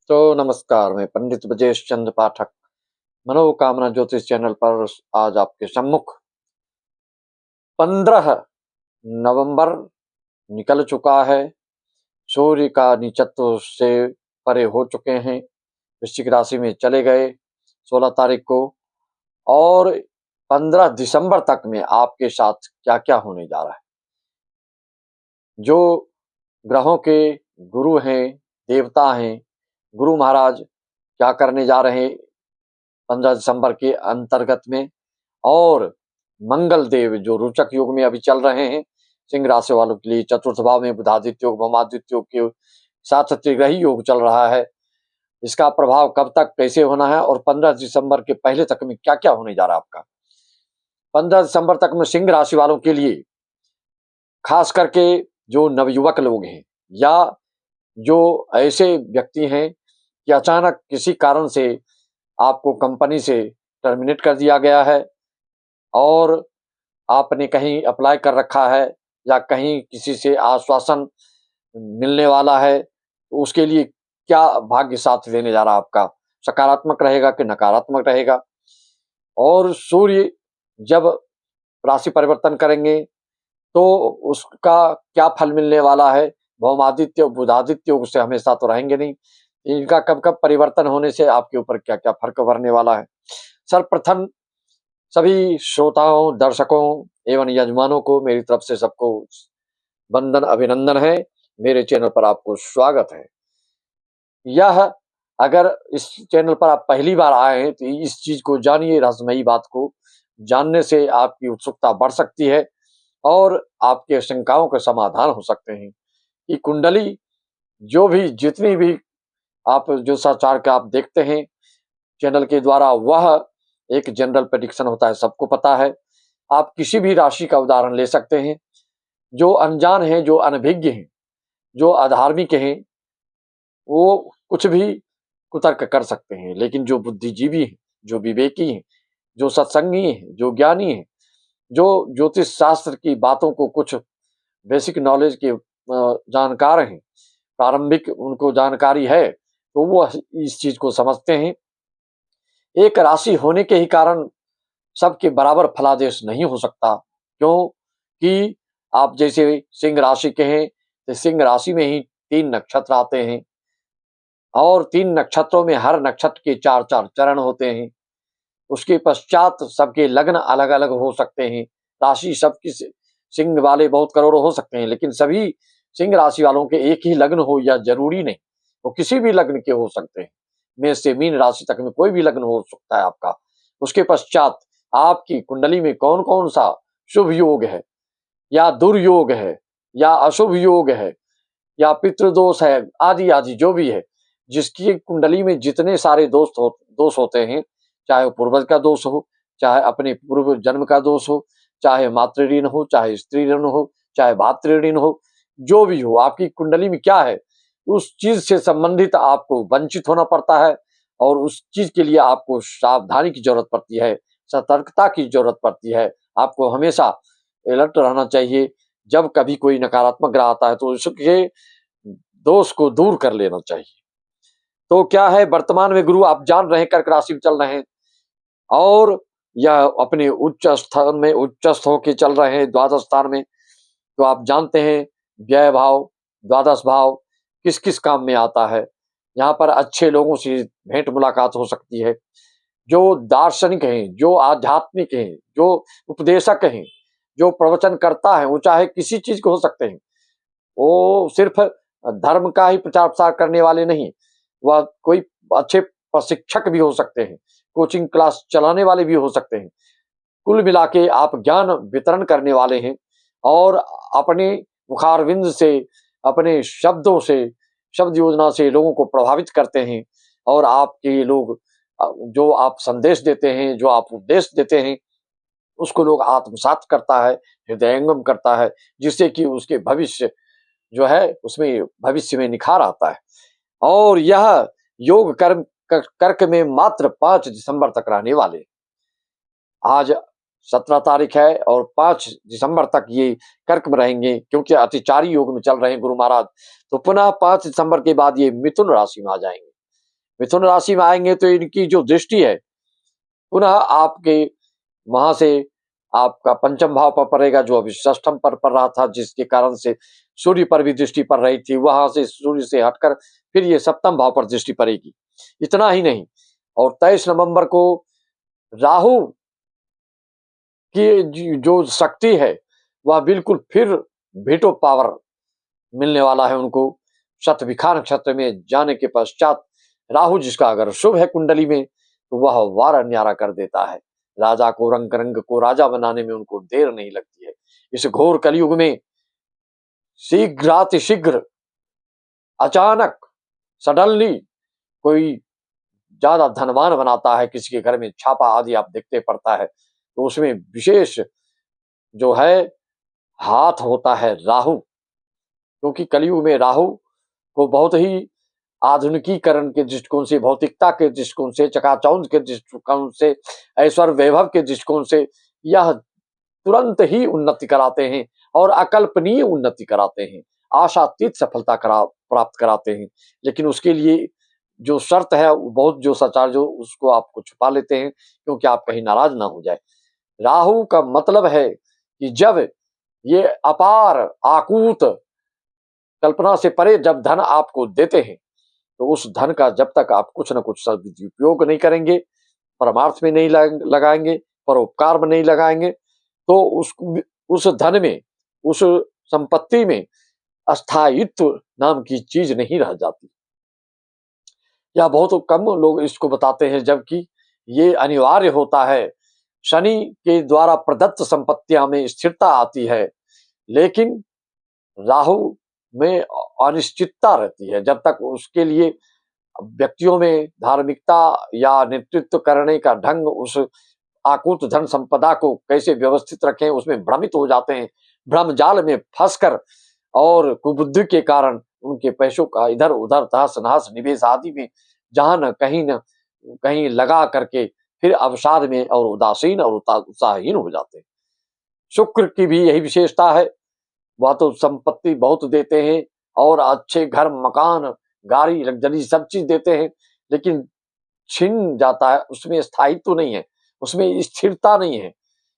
तो नमस्कार, मैं पंडित ब्रजेश चंद्र पाठक मनोकामना ज्योतिष चैनल पर आज आपके सम्मुख 15 नवंबर निकल चुका है। सूर्य का नीचत्व से परे हो चुके हैं, वृश्चिक राशि में चले गए 16 तारीख को। और 15 दिसंबर तक में आपके साथ क्या क्या होने जा रहा है, जो ग्रहों के गुरु हैं, देवता हैं, गुरु महाराज क्या करने जा रहे हैं 15 दिसंबर के अंतर्गत में। और मंगल देव जो रोचक योग में अभी चल रहे हैं सिंह राशि वालों के लिए, चतुर्थ भाव में बुधादित्य योग, भौमादित्य योग के साथ त्रिग्रही योग चल रहा है। इसका प्रभाव कब तक कैसे होना है और 15 दिसंबर के पहले तक में क्या क्या होने जा रहा है आपका। 15 दिसंबर तक में सिंह राशि वालों के लिए खास करके जो नवयुवक लोग हैं या जो ऐसे व्यक्ति हैं कि अचानक किसी कारण से आपको कंपनी से टर्मिनेट कर दिया गया है और आपने कहीं अप्लाई कर रखा है या कहीं किसी से आश्वासन मिलने वाला है, तो उसके लिए क्या भाग्य साथ देने जा रहा है आपका, सकारात्मक रहेगा कि नकारात्मक रहेगा। और सूर्य जब राशि परिवर्तन करेंगे तो उसका क्या फल मिलने वाला है। भौमादित्य बुधादित्य उससे हमेशा तो रहेंगे नहीं, इनका कब कब परिवर्तन होने से आपके ऊपर क्या क्या फर्क पड़ने वाला है। सर्वप्रथम सभी श्रोताओं, दर्शकों एवं यजमानों को मेरी तरफ से सबको वंदन, अभिनंदन है। मेरे चैनल पर आपको स्वागत है। यह अगर इस चैनल पर आप पहली बार आए हैं तो इस चीज को जानिए, रहस्यमयी बात को जानने से आपकी उत्सुकता बढ़ सकती है और आपके शंकाओं के समाधान हो सकते हैं कि कुंडली जो भी जितनी भी आप जो सचार का आप देखते हैं चैनल के द्वारा, वह एक जनरल प्रेडिक्शन होता है, सबको पता है। आप किसी भी राशि का उदाहरण ले सकते हैं। जो अनजान हैं, जो अनभिज्ञ हैं, जो अधार्मिक हैं, वो कुछ भी कुतर्क कर सकते हैं, लेकिन जो बुद्धिजीवी हैं, जो विवेकी हैं, जो सत्संगी हैं, जो ज्ञानी हैं, जो ज्योतिष शास्त्र की बातों को कुछ बेसिक नॉलेज के जानकार हैं, प्रारंभिक उनको जानकारी है, तो वो इस चीज को समझते हैं। एक राशि होने के ही कारण सबके बराबर फलादेश नहीं हो सकता। क्यों कि आप जैसे सिंह राशि के हैं तो सिंह राशि में ही 3 नक्षत्र आते हैं और 3 नक्षत्रों में हर नक्षत्र के 4-4 चरण होते हैं। उसके पश्चात सबके लग्न अलग अलग हो सकते हैं। राशि सबकी सिंह वाले बहुत करोड़ों हो सकते हैं, लेकिन सभी सिंह राशि वालों के एक ही लग्न हो या जरूरी नहीं, वो किसी भी लग्न के हो सकते हैं। मेष से मीन राशि तक में कोई भी लग्न हो सकता है आपका। उसके पश्चात आपकी कुंडली में कौन कौन सा शुभ योग है या दुर्योग है या अशुभ योग है या पितृदोष है, आदि आदि जो भी है, जिसकी कुंडली में जितने सारे दोष होते हैं, चाहे वो पूर्वज का दोष हो, चाहे अपने पूर्व जन्म का दोष हो, चाहे मातृ ऋण हो, चाहे स्त्री ऋण हो, चाहे भातृ ऋण हो, जो भी हो आपकी कुंडली में क्या है, उस चीज से संबंधित आपको वंचित होना पड़ता है और उस चीज के लिए आपको सावधानी की जरूरत पड़ती है, सतर्कता की जरूरत पड़ती है। आपको हमेशा अलर्ट रहना चाहिए। जब कभी कोई नकारात्मक ग्रह आता है तो उसके दोष को दूर कर लेना चाहिए। तो क्या है, वर्तमान में गुरु आप जान रहे हैं कर्क राशि में चल रहे हैं और यह अपने उच्च स्थान में उच्चस्थ होकर चल रहे हैं द्वादश स्थान में। तो आप जानते हैं व्यय भाव, द्वादश भाव किस किस काम में आता है। यहाँ पर अच्छे लोगों से भेंट मुलाकात हो सकती है। जो दार्शनिक हैं, जो आध्यात्मिक हैं, जो उपदेशक हैं, जो प्रवचन करता है, वो चाहे किसी चीज के हो सकते हैं, वो सिर्फ धर्म का ही प्रचार प्रसार करने वाले नहीं, वह कोई अच्छे प्रशिक्षक भी हो सकते हैं, कोचिंग क्लास चलाने वाले भी हो सकते हैं। कुल मिला के आप ज्ञान वितरण करने वाले हैं और अपने मुखारविंद से, अपने शब्दों से, शब्द योजना से लोगों को प्रभावित करते हैं और आपके लोग जो आप संदेश देते हैं, जो आप उपदेश देते हैं, उसको लोग आत्मसात करता है, हृदयंगम करता है, जिससे कि उसके भविष्य जो है उसमें भविष्य में निखार आता है। और यह योग कर्म कर्क में मात्र 5 दिसंबर तक रहने वाले। आज 17 तारीख है और 5 दिसंबर तक ये कर्क में रहेंगे, क्योंकि अतिचारी योग में चल रहे हैं गुरु महाराज। तो पुनः 5 दिसंबर के बाद ये मिथुन राशि में आ जाएंगे। मिथुन राशि में आएंगे तो इनकी जो दृष्टि है पुनः आपके वहां से आपका पंचम भाव पर पड़ेगा, जो अभी षष्ठम पर पड़ रहा था, जिसके कारण से सूर्य पर भी दृष्टि पड़ रही थी। वहां से सूर्य से हटकर फिर ये सप्तम भाव पर दृष्टि पड़ेगी। इतना ही नहीं, और 23 नवंबर को राहु की जो शक्ति है वह बिल्कुल फिर भेटो पावर मिलने वाला है उनको। शतभिखा नक्षत्र में जाने के पश्चात राहु जिसका अगर शुभ है कुंडली में तो वह वार न्यारा कर देता है। राजा को रंग रंग को राजा बनाने में उनको देर नहीं लगती है। इस घोर कलयुग में शीघ्रातिशीघ्र अचानक सडनली कोई ज्यादा धनवान बनाता है, किसी के घर में छापा आदि आप देखते पड़ता है तो उसमें विशेष जो है हाथ होता है राहु, क्योंकि कलयुग में राहु को बहुत ही आधुनिकीकरण के दृष्टिकोण से, भौतिकता के दृष्टिकोण से, चकाचौंध के दृष्टिकोण से, ऐश्वर्य वैभव के दृष्टिकोण से यह तुरंत ही उन्नति कराते हैं और अकल्पनीय उन्नति कराते हैं, आशातीत सफलता प्राप्त कराते हैं। लेकिन उसके लिए जो शर्त है बहुत जो सचार जो उसको आपको छुपा लेते हैं, क्योंकि आप कहीं नाराज ना हो जाए। राहु का मतलब है कि जब ये अपार आकूत कल्पना से परे जब धन आपको देते हैं तो उस धन का जब तक आप कुछ न कुछ सदुपयोग नहीं करेंगे, परमार्थ में नहीं लगाएंगे, परोपकार में नहीं लगाएंगे, तो उस धन में, उस संपत्ति में अस्थायित्व नाम की चीज नहीं रह जाती। या बहुत कम लोग इसको बताते हैं, जबकि ये अनिवार्य होता है। शनि के द्वारा प्रदत्त संपत्तियां में स्थिरता आती है, लेकिन राहु में अनिश्चितता रहती है। जब तक उसके लिए व्यक्तियों में धार्मिकता या नेतृत्व करने का ढंग, उस आकूत धन संपदा को कैसे व्यवस्थित रखें, उसमें भ्रमित हो जाते हैं। भ्रम जाल में फंसकर और कुबुद्धि के कारण उनके पैसों का इधर उधर तहस नहस निवेश आदि में जहां न कहीं लगा करके फिर अवसाद में और उदासीन और उत्साहहीन हो जाते हैं। शुक्र की भी यही विशेषता है, वह तो संपत्ति बहुत देते हैं और अच्छे घर मकान गाड़ी लग्जरी सब चीज देते हैं, लेकिन छिन जाता है, उसमें स्थायित्व नहीं है, उसमें स्थिरता नहीं है।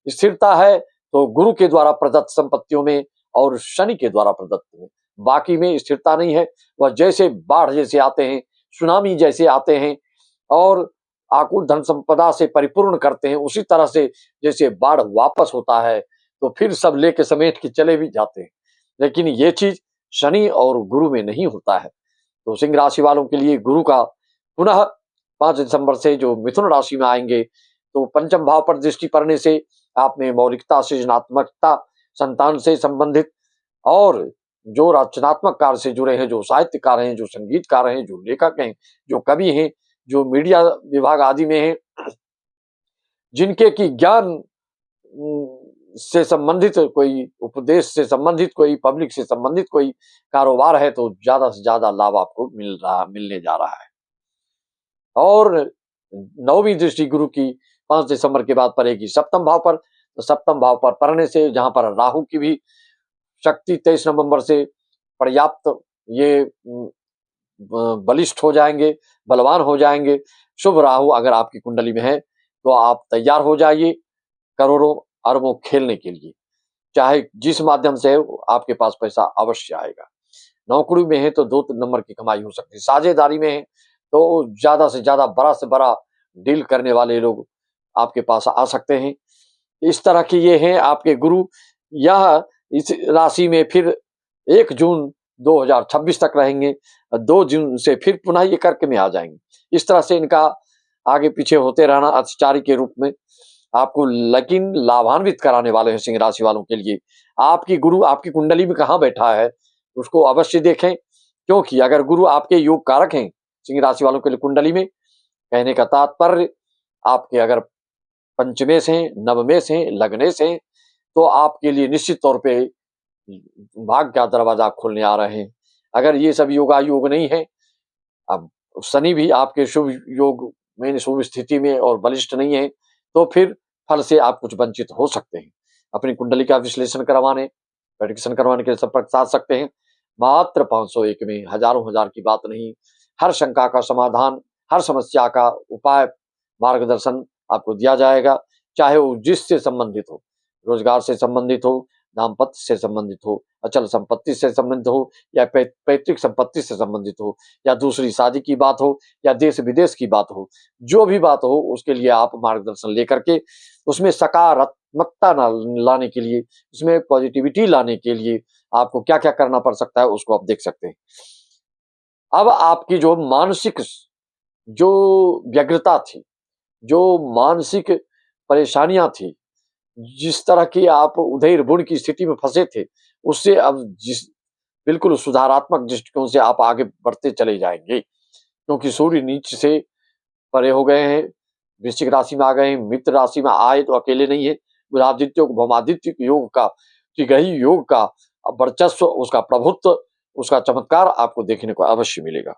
स्थिरता है तो गुरु के द्वारा प्रदत्त संपत्तियों में और शनि के द्वारा प्रदत्त में, बाकी में स्थिरता नहीं है। वह जैसे बाढ़ जैसे आते हैं, सुनामी जैसे आते हैं और आकुल धन संपदा से परिपूर्ण करते हैं, उसी तरह से जैसे बाढ़ वापस होता है तो फिर सब लेके समेट के चले भी जाते हैं। लेकिन ये चीज शनि और गुरु में नहीं होता है। तो सिंह राशि वालों के लिए गुरु का पुनः 5 दिसंबर से जो मिथुन राशि में आएंगे तो पंचम भाव पर दृष्टि पड़ने से आप में मौलिकता, सृजनात्मकता, संतान से संबंधित और जो रचनात्मक कार्य से जुड़े हैं, जो साहित्यकार हैं, जो संगीतकार हैं, जो लेखक हैं, जो कवि हैं, जो मीडिया विभाग आदि में हैं, जिनके की ज्ञान से संबंधित कोई उपदेश से संबंधित कोई पब्लिक से संबंधित कोई कारोबार है तो ज्यादा से ज्यादा लाभ आपको मिलने जा रहा है। और 9वीं दृष्टि गुरु की 5 दिसंबर के बाद पड़ेगी सप्तम भाव पर। तो सप्तम भाव पर पड़ने से जहां पर राहु की भी शक्ति 23 नवंबर से पर्याप्त ये बलिष्ठ हो जाएंगे, बलवान हो जाएंगे। शुभ राहु अगर आपकी कुंडली में है तो आप तैयार हो जाइए करोड़ों अरबों खेलने के लिए, चाहे जिस माध्यम से आपके पास पैसा अवश्य आएगा। नौकरी में है तो 2 नंबर की कमाई हो सकती है, साझेदारी में है तो ज्यादा से ज्यादा बड़ा से बड़ा डील करने वाले लोग आपके पास आ सकते हैं। इस तरह के ये हैं आपके गुरु। यह इस राशि में फिर 1 जून 2026 तक रहेंगे, 2 जून से फिर पुनः ये कर्क में आ जाएंगे। इस तरह से इनका आगे पीछे होते रहना अर्थचारी के रूप में आपको लेकिन लाभान्वित कराने वाले हैं। सिंह राशि वालों के लिए आपकी गुरु आपकी कुंडली में कहाँ बैठा है उसको अवश्य देखें, क्योंकि अगर गुरु आपके योग कारक हैं सिंह राशि वालों के लिए कुंडली में, कहने का तात्पर्य आपके अगर पंचमे से, नवमे से, लग्ने से, तो आपके लिए निश्चित तौर पे भाग्य का दरवाजा खोलने आ रहे हैं। अगर ये सब योग नहीं है, अब शनि भी आपके शुभ योग में, शुभ स्थिति में और बलिष्ठ नहीं है, तो फिर फल से आप कुछ वंचित हो सकते हैं। अपनी कुंडली का विश्लेषण करवाने, प्रेडिक्शन करवाने के लिए संपर्क साध सकते हैं। मात्र 501 में, हजारों हजार की बात नहीं। हर शंका का समाधान, हर समस्या का उपाय, मार्गदर्शन आपको दिया जाएगा, चाहे वो जिससे संबंधित हो, रोजगार से संबंधित हो, दाम्पत्य से संबंधित हो, अचल संपत्ति से संबंधित हो, या पैतृक संपत्ति से संबंधित हो, या दूसरी शादी की बात हो, या देश विदेश की बात हो, जो भी बात हो उसके लिए आप मार्गदर्शन लेकर के उसमें सकारात्मकता लाने के लिए, उसमें पॉजिटिविटी लाने के लिए आपको क्या क्या करना पड़ सकता है उसको आप देख सकते हैं। अब आपकी जो मानसिक जो व्यग्रता थी, जो मानसिक परेशानियां थी, जिस तरह की आप उधेड़ बुन की स्थिति में फंसे थे, उससे अब जिस बिल्कुल सुधारात्मक दृष्टिकोण से आप आगे बढ़ते चले जाएंगे, क्योंकि सूर्य नीच से परे हो गए हैं, वृश्चिक राशि में आ गए हैं, मित्र राशि में आए तो अकेले नहीं है, बुधादित्य भौमादित्य योग का, त्रिग्रही योग का वर्चस्व, उसका प्रभुत्व, उसका चमत्कार आपको देखने को अवश्य मिलेगा।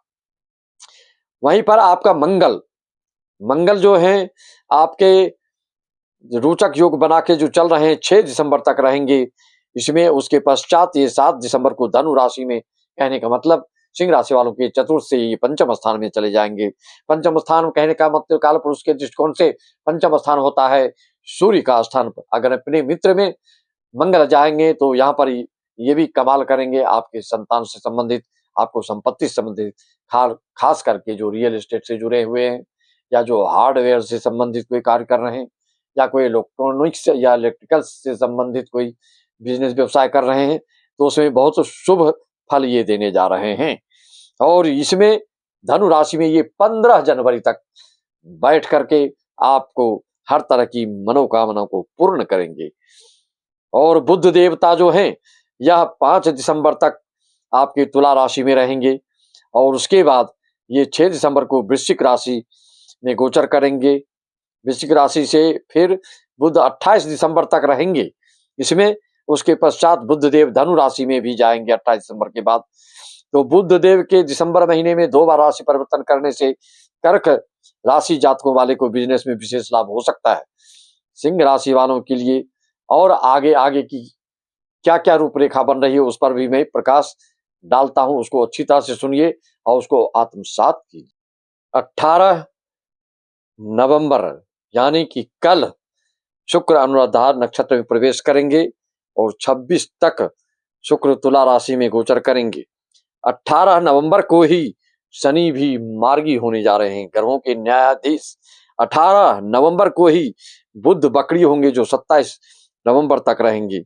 वहीं पर आपका मंगल, मंगल जो है आपके रोचक योग बना के जो चल रहे हैं 6 दिसंबर तक रहेंगे। इसमें उसके पश्चात ये 7 दिसंबर को धनु राशि में, कहने का मतलब सिंह राशि वालों के चतुर्थ से ये पंचम स्थान में चले जाएंगे। पंचम स्थान कहने का मतलब काल पुरुष के दृष्टिकोण से पंचम स्थान होता है सूर्य का स्थान। अगर अपने मित्र में मंगल जाएंगे तो यहाँ पर ये भी कमाल करेंगे, आपके संतान से संबंधित, आपको संपत्ति से संबंधित, खास करके जो रियल एस्टेट से जुड़े हुए हैं, या जो हार्डवेयर से संबंधित कोई कार्य कर रहे हैं, या कोई इलेक्ट्रॉनिक्स या इलेक्ट्रिकल से संबंधित कोई बिजनेस व्यवसाय कर रहे हैं, तो उसमें बहुत शुभ फल ये देने जा रहे हैं। और इसमें धनु राशि में ये 15 जनवरी तक बैठ करके आपको हर तरह की मनोकामना को पूर्ण करेंगे। और बुध देवता जो हैं यह 5 दिसंबर तक आपकी तुला राशि में रहेंगे, और उसके बाद ये 6 दिसंबर को वृश्चिक राशि में गोचर करेंगे। वृश्चिक राशि से फिर बुध 28 दिसंबर तक रहेंगे। इसमें उसके पश्चात बुध देव धनु राशि में भी जाएंगे 28 दिसंबर के बाद। तो बुध देव के दिसंबर महीने में 2 बार राशि परिवर्तन करने से कर्क राशि जातकों वाले को बिजनेस में विशेष लाभ हो सकता है। सिंह राशि वालों के लिए और आगे आगे की क्या क्या रूपरेखा बन रही है उस पर भी मैं प्रकाश डालता हूं, उसको अच्छी तरह से सुनिए और उसको आत्मसात कीजिए। 18 नवंबर यानी कि कल शुक्र अनुराधा नक्षत्र में प्रवेश करेंगे और 26 तक शुक्र तुला राशि में गोचर करेंगे। 18 नवंबर को ही शनि भी मार्गी होने जा रहे हैं, ग्रहों के न्यायाधीश। 18 नवंबर को ही बुध बकरी होंगे जो 27 नवंबर तक रहेंगे।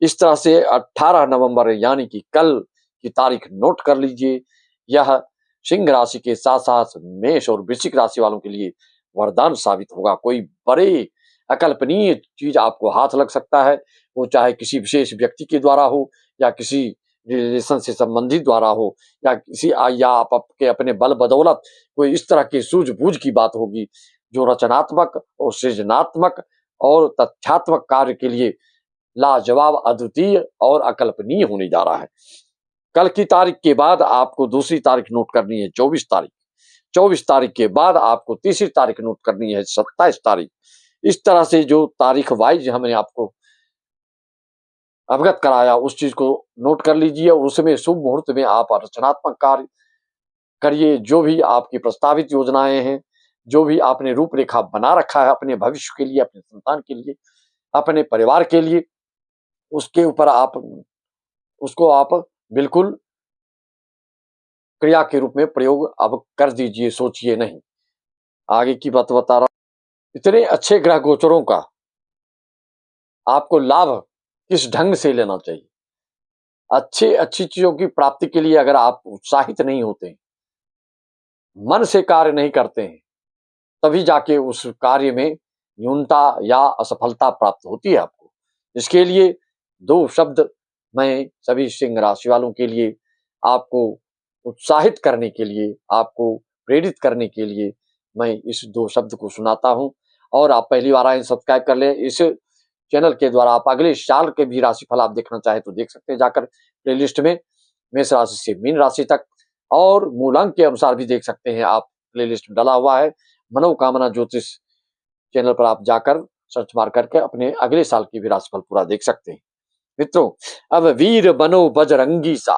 इस तरह से 18 नवंबर यानी कि कल की तारीख नोट कर लीजिए। यह सिंह राशि के साथ साथ मेष और वृश्चिक राशि वालों के लिए वरदान साबित होगा। कोई बड़े अकल्पनीय चीज आपको हाथ लग सकता है, वो चाहे किसी विशेष व्यक्ति के द्वारा हो, या किसी रिलेशन से संबंधित द्वारा हो, या किसी या आप आपके अपने बल बदौलत कोई इस तरह की सूझबूझ की बात होगी जो रचनात्मक और सृजनात्मक और तथ्यात्मक कार्य के लिए लाजवाब, अद्वितीय और अकल्पनीय होने जा रहा है। कल की तारीख के बाद आपको दूसरी तारीख नोट करनी है 24 तारीख। 24 तारीख के बाद आपको तीसरी तारीख नोट करनी है 27 तारीख। इस तरह से जो तारीख वाइज हमने आपको अवगत कराया उस चीज को नोट कर लीजिए, और उसमें शुभ मुहूर्त में आप रचनात्मक कार्य करिए। जो भी आपकी प्रस्तावित योजनाएं हैं, जो भी आपने रूपरेखा बना रखा है अपने भविष्य के लिए, अपने संतान के लिए, अपने परिवार के लिए, उसके ऊपर उसको आप बिल्कुल क्रिया के रूप में प्रयोग अब कर दीजिए, सोचिए नहीं। आगे की बात बता रहा हूं। इतने अच्छे ग्रह गोचरों का आपको लाभ किस ढंग से लेना चाहिए। अच्छी चीजों की प्राप्ति के लिए अगर आप उत्साहित नहीं होते, मन से कार्य नहीं करते हैं, तभी जाके उस कार्य में न्यूनता या असफलता प्राप्त होती है आपको। इसके लिए 2 शब्द मैं सभी सिंह राशि वालों के लिए, आपको उत्साहित करने के लिए, आपको प्रेरित करने के लिए मैं इस 2 शब्द को सुनाता हूं। और आप पहली बार आए सब्सक्राइब कर लें। इस चैनल के द्वारा आप अगले साल के भी राशिफल आप देखना चाहे तो देख सकते हैं जाकर प्लेलिस्ट में। मेष राशि से मीन राशि तक और मूलांक के अनुसार भी देख सकते हैं आप, प्लेलिस्ट में डला हुआ है। मनोकामना ज्योतिष चैनल पर आप जाकर सर्च मार करके अपने अगले साल की भी राशिफल पूरा देख सकते हैं। मित्रों, अब वीर बनो बजरंगी सा,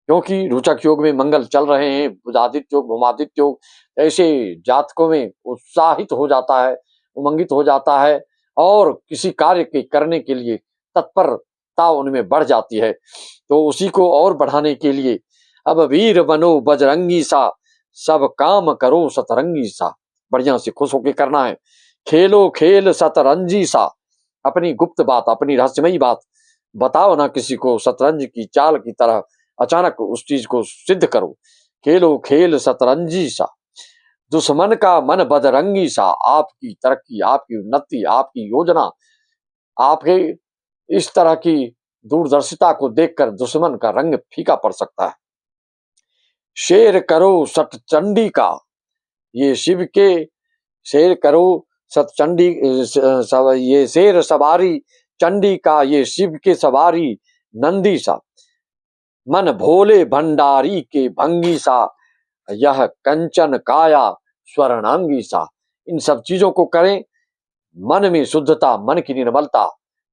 क्योंकि रोचक योग में मंगल चल रहे हैं, बुधादित्य योग, भूमादित्य योग, ऐसे जातकों में उत्साहित हो जाता है, उमंगित हो जाता है और किसी कार्य के करने के लिए तत्परता उनमें बढ़ जाती है। तो उसी को और बढ़ाने के लिए अब वीर बनो बजरंगी सा, सब काम करो सतरंगी सा, बढ़िया से खुश होके करना है। खेलो खेल सतरंजी सा, अपनी गुप्त बात, अपनी रहस्यमयी बात बताओ ना किसी को, शतरंज की चाल की तरह अचानक उस चीज को सिद्ध करो। खेलो खेल सतरंजी सा, दुश्मन का मन बदरंगी सा, आपकी तरक्की, आपकी उन्नति, आपकी योजना, आपके इस तरह की दूरदर्शिता को देखकर दुश्मन का रंग फीका पड़ सकता है। शेर करो सतचंडी का, ये शिव के शेर करो सतचंडी, ये शेर सवारी चंडी का, ये शिव के सवारी नंदी सा, मन भोले भंडारी के भंगी सा, यह कंचन काया स्वर्णांगी सा। इन सब चीजों को करें, मन में शुद्धता, मन की निर्मलता,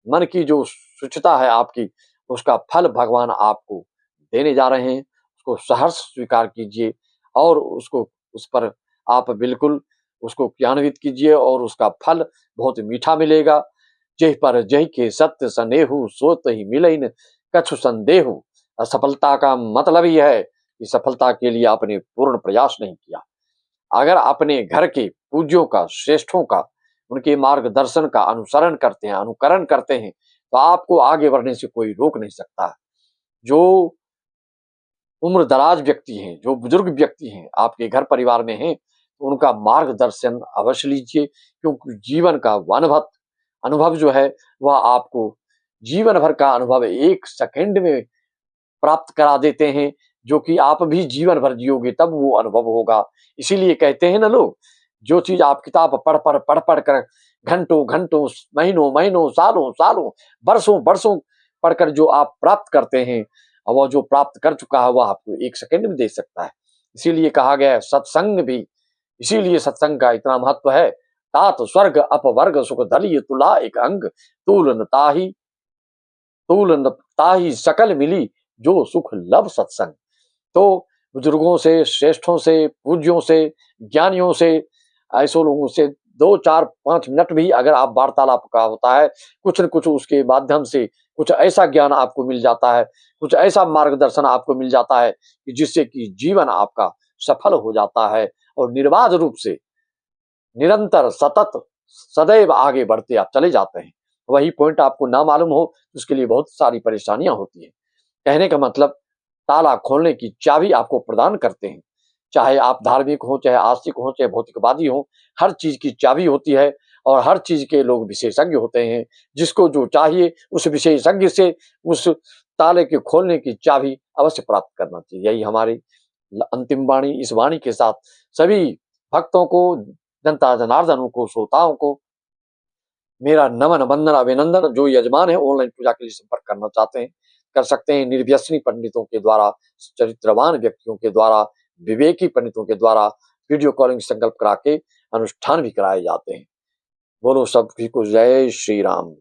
मन की जो शुचिता है आपकी, उसका फल भगवान आपको देने जा रहे हैं। उसको सहर्ष स्वीकार कीजिए और उसको उस पर आप बिल्कुल उसको क्रियान्वित कीजिए और उसका फल बहुत मीठा मिलेगा। जेह पर जय के सत्य सनेहु, सोत ही मिले न कछु संदेहु। असफलता का मतलब ही है कि सफलता के लिए आपने पूर्ण प्रयास नहीं किया। अगर अपने घर के पूज्यों का, श्रेष्ठों का, उनके मार्गदर्शन का अनुसरण करते हैं, अनुकरण करते हैं, तो आपको आगे बढ़ने से कोई रोक नहीं सकता। जो उम्र दराज व्यक्ति हैं, जो बुजुर्ग व्यक्ति हैं, आपके घर परिवार में हैं, तो उनका मार्गदर्शन अवश्य लीजिए, क्योंकि जीवन का अनुभव जो है वह आपको जीवन भर का अनुभव एक सेकंड में प्राप्त करा देते हैं, जो कि आप भी जीवन भर जियोगे तब वो अनुभव होगा। इसीलिए कहते हैं ना लोग, जो चीज आप किताब पढ़ कर घंटों घंटों, महीनों महीनों, सालों सालों, बरसों बरसों पढ़कर जो आप प्राप्त करते हैं, और वह जो प्राप्त कर चुका है वह आपको एक सेकंड में दे सकता है। इसीलिए कहा गया है सत्संग भी, इसीलिए सत्संग का इतना महत्व है। तात स्वर्ग अपवर्ग सुख धलिय तुला एक अंग, तूल ताही सकल मिली, जो सुख लब सत्संग। तो बुजुर्गों से, श्रेष्ठों से, पूज्यों से, ज्ञानियों से, ऐसे लोगों से 2, 4, 5 मिनट भी अगर आप वार्तालाप का होता है, कुछ न कुछ उसके माध्यम से कुछ ऐसा ज्ञान आपको मिल जाता है, कुछ ऐसा मार्गदर्शन आपको मिल जाता है कि जिससे कि जीवन आपका सफल हो जाता है और निर्बाध रूप से निरंतर सतत सदैव आगे बढ़ते आप चले जाते हैं। वही पॉइंट आपको ना मालूम हो तो उसके लिए बहुत सारी परेशानियां होती हैं। कहने का मतलब, ताला खोलने की चाबी आपको प्रदान करते हैं। चाहे आप धार्मिक हो, चाहे आस्तिक हो, चाहे भौतिकवादी हो, हर चीज की चाबी होती है और हर चीज के लोग विशेषज्ञ होते हैं। जिसको जो चाहिए उस विशेषज्ञ से उस ताले के खोलने की चाबी अवश्य प्राप्त करना चाहिए। यही हमारी अंतिम वाणी। इस वाणी के साथ सभी भक्तों को, जनता जनार्दनों को, श्रोताओं को मेरा नमन वंदन अभिनंदन। जो यजमान है ऑनलाइन पूजा के लिए संपर्क करना चाहते हैं कर सकते हैं। निर्व्यसनी पंडितों के द्वारा, चरित्रवान व्यक्तियों के द्वारा, विवेकी पंडितों के द्वारा वीडियो कॉलिंग संकल्प करा के अनुष्ठान भी कराए जाते हैं। बोलो सभी को जय श्री राम।